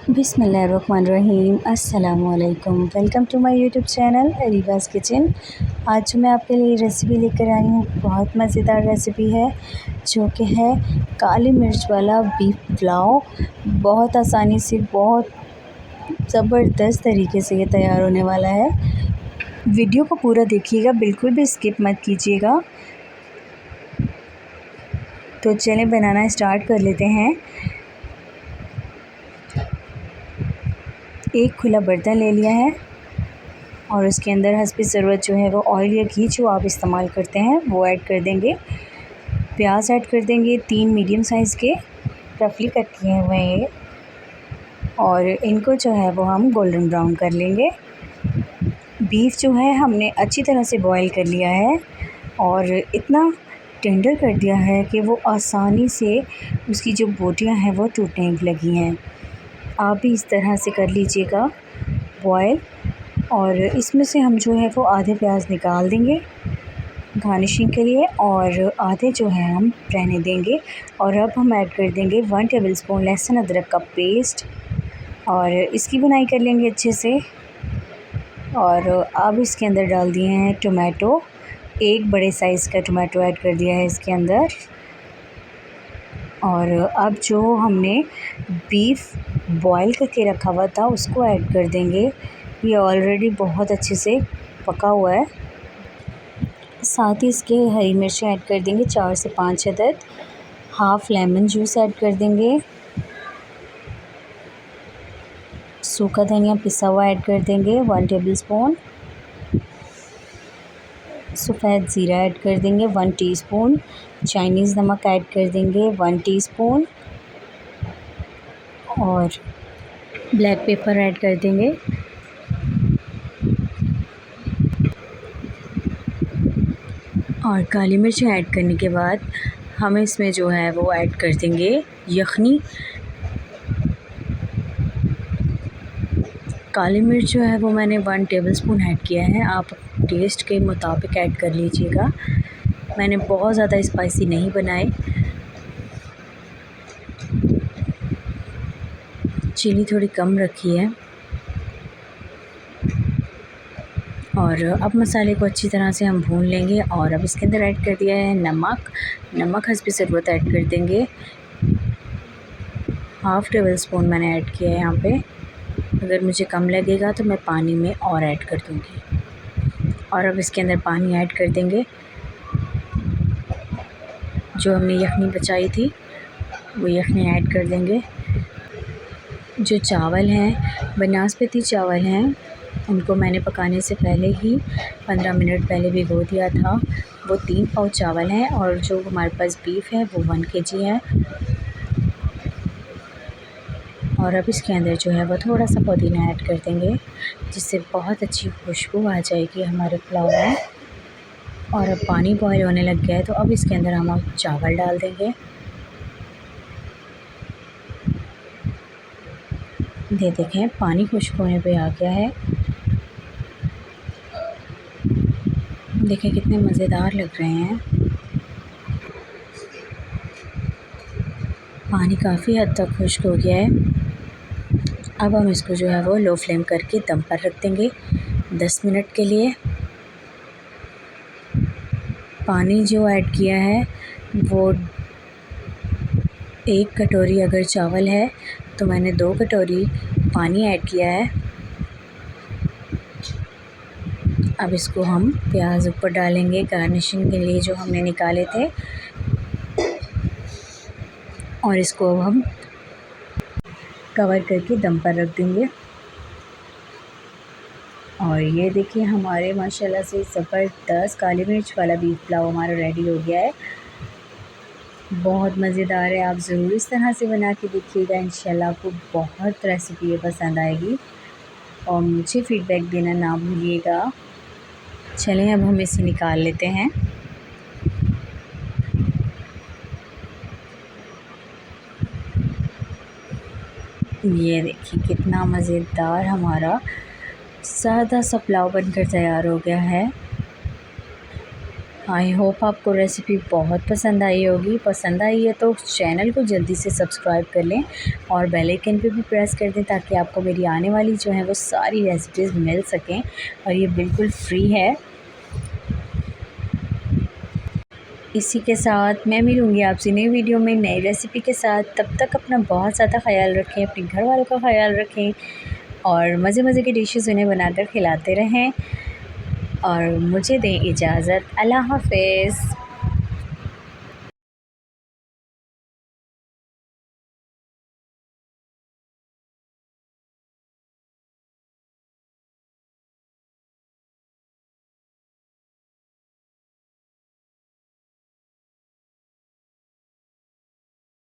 बिस्मिल्लाहिर्रहमानिर्रहीम। अस्सलामुअलैकुम। Welcome to my YouTube channel Areeba's kitchen. आज मैं आपके लिए रेसिपी लेकर आई हूँ। बहुत मज़ेदार रेसिपी है जो कि है काली मिर्च वाला बीफ पुलाव। बहुत आसानी से, बहुत ज़बरदस्त तरीके से ये तैयार होने वाला है। वीडियो को पूरा देखिएगा, बिल्कुल भी स्किप मत कीजिएगा। तो चलें बनाना स्टार्ट कर लेते हैं। एक खुला बर्तन ले लिया है और उसके अंदर हस्बे ज़रूरत जो है वो ऑयल या घी जो आप इस्तेमाल करते हैं वो ऐड कर देंगे। प्याज ऐड कर देंगे, 3 मीडियम साइज़ के रफली कट किए हुए हैं ये, और इनको जो है वो हम गोल्डन ब्राउन कर लेंगे। बीफ जो है हमने अच्छी तरह से बॉईल कर लिया है और इतना टेंडर कर दिया है कि वो आसानी से उसकी जो बोटियां हैं वो टूटने लगी हैं। आप भी इस तरह से कर लीजिएगा बॉयल। और इसमें से हम जो है वो आधे प्याज निकाल देंगे गार्निशिंग के लिए और आधे जो है हम रहने देंगे। और अब हम ऐड कर देंगे 1 टेबलस्पून लहसुन अदरक का पेस्ट और इसकी बुनाई कर लेंगे अच्छे से। और अब इसके अंदर डाल दिए हैं टोमेटो, एक बड़े साइज़ का टोमेटो ऐड कर दिया है इसके अंदर। और अब जो हमने बीफ बॉईल करके रखा हुआ था उसको ऐड कर देंगे। ये ऑलरेडी बहुत अच्छे से पका हुआ है। साथ ही इसके हरी मिर्चें ऐड कर देंगे 4 से 5 अदद। हाफ़ लेमन जूस ऐड कर देंगे। सूखा धनिया पिसा हुआ ऐड कर देंगे 1 टेबलस्पून। सफ़ेद ज़ीरा ऐड कर देंगे 1 टीस्पून। चाइनीज़ नमक ऐड कर देंगे 1 टीस्पून और ब्लैक पेपर ऐड कर देंगे। और काली मिर्च ऐड करने के बाद हम इसमें जो है वो ऐड कर देंगे यखनी। काली मिर्च जो है वो मैंने 1 टेबलस्पून ऐड किया है, आप टेस्ट के मुताबिक ऐड कर लीजिएगा। मैंने बहुत ज़्यादा स्पाइसी नहीं बनाए। चिली थोड़ी कम रखी है। और अब मसाले को अच्छी तरह से हम भून लेंगे। और अब इसके अंदर ऐड कर दिया है नमक हस्बे ज़रूरत ऐड कर देंगे। हाफ़ टेबलस्पून मैंने ऐड किया है यहाँ पे। अगर मुझे कम लगेगा तो मैं पानी में और ऐड कर दूँगी। और अब इसके अंदर पानी ऐड कर देंगे। जो हमने यखनी बचाई थी वो यखनी ऐड कर देंगे। जो चावल हैं, बनास्पति चावल हैं, उनको मैंने पकाने से पहले ही 15 मिनट पहले भिगो दिया था। वो 3 पाव चावल हैं और जो हमारे पास बीफ है वो 1 केजी है। और अब इसके अंदर जो है वो थोड़ा सा पुदीना ऐड कर देंगे जिससे बहुत अच्छी खुशबू आ जाएगी हमारे पुलाव में। और अब पानी बॉयल होने लग गया है तो अब इसके अंदर हम चावल डाल देंगे। ये देखें पानी खुश्क होने पे आ गया है। देखें कितने मज़ेदार लग रहे हैं। पानी काफ़ी हद तक खुश्क हो गया है। अब हम इसको जो है वो लो फ्लेम करके दम पर रख देंगे 10 मिनट के लिए। पानी जो ऐड किया है वो 1 कटोरी अगर चावल है तो मैंने 2 कटोरी पानी ऐड किया है। अब इसको हम प्याज ऊपर डालेंगे गार्निशिंग के लिए जो हमने निकाले थे। और इसको अब हम कवर करके दम पर रख देंगे। और ये देखिए हमारे माशाल्लाह से ज़बरदस्त काली मिर्च वाला बीफ पुलाव हमारा रेडी हो गया है। बहुत मज़ेदार है। आप ज़रूर इस तरह से बना के देखिएगा, इंशाल्लाह आपको बहुत रेसिपी ये पसंद आएगी। और मुझे फ़ीडबैक देना ना भूलिएगा। चलें अब हम इसे निकाल लेते हैं। ये देखिए कितना मज़ेदार हमारा सादा सा पुलाव बनकर तैयार हो गया है। आई होप आपको रेसिपी बहुत पसंद आई होगी। पसंद आई है तो चैनल को जल्दी से सब्सक्राइब कर लें और बेल आइकन पे भी प्रेस कर दें ताकि आपको मेरी आने वाली जो है वो सारी रेसिपीज़ मिल सकें और ये बिल्कुल फ्री है। इसी के साथ मैं मिलूँगी आपसे नई वीडियो में नई रेसिपी के साथ। तब तक अपना बहुत ज़्यादा ख़याल रखें, अपने घर वालों का ख़याल रखें और मज़े मज़े के डिशेज़ उन्हें बनाकर खिलाते रहें और मुझे दें इजाज़त। अल्लाह हाफ़िज़।